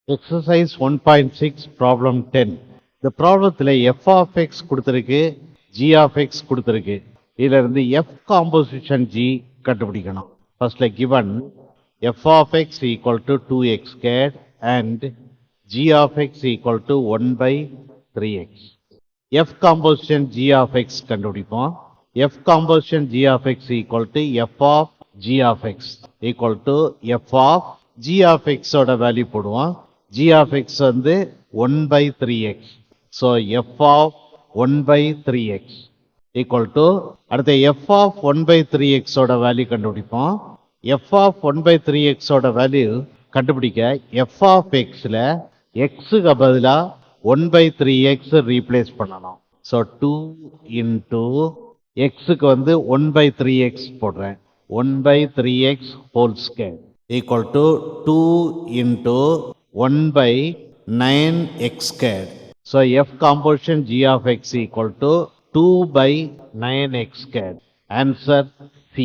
Exercise 1.6 problem 10. இந்த ப்ராப்ளத்தில் f of x கொடுத்துருக்கு, g of x கொடுத்துருக்கு. இதில் இருந்து f composition g கண்டுபிடிக்கணும். ஃபர்ஸ்ட்ல given f of x equal to 2x squared and g of x equal to 1 by 3x. f composition g of x கண்டுபிடிப்போம். f composition g of x equal to f of g of x equal to f of g of x ஓட value போடுவோம். g of x வந்து 1 by 3x. So f of 1 by 3x equal to அடுத்த f of 1 by 3x ஓட value கண்டுபிடிப்போம். f of 1 by 3x ஓட value கண்டுபிடிக்க f of xல xக்கு பதிலா 1 by 3x replace பண்ணணும். ஸோ 2 into xக்கு வந்து 1 by 3x போடுறேன். 1 by 3x whole square equal to 2 into 1 by 9x squared. So f composition g of x equal to 2 by 9x squared. Answer C.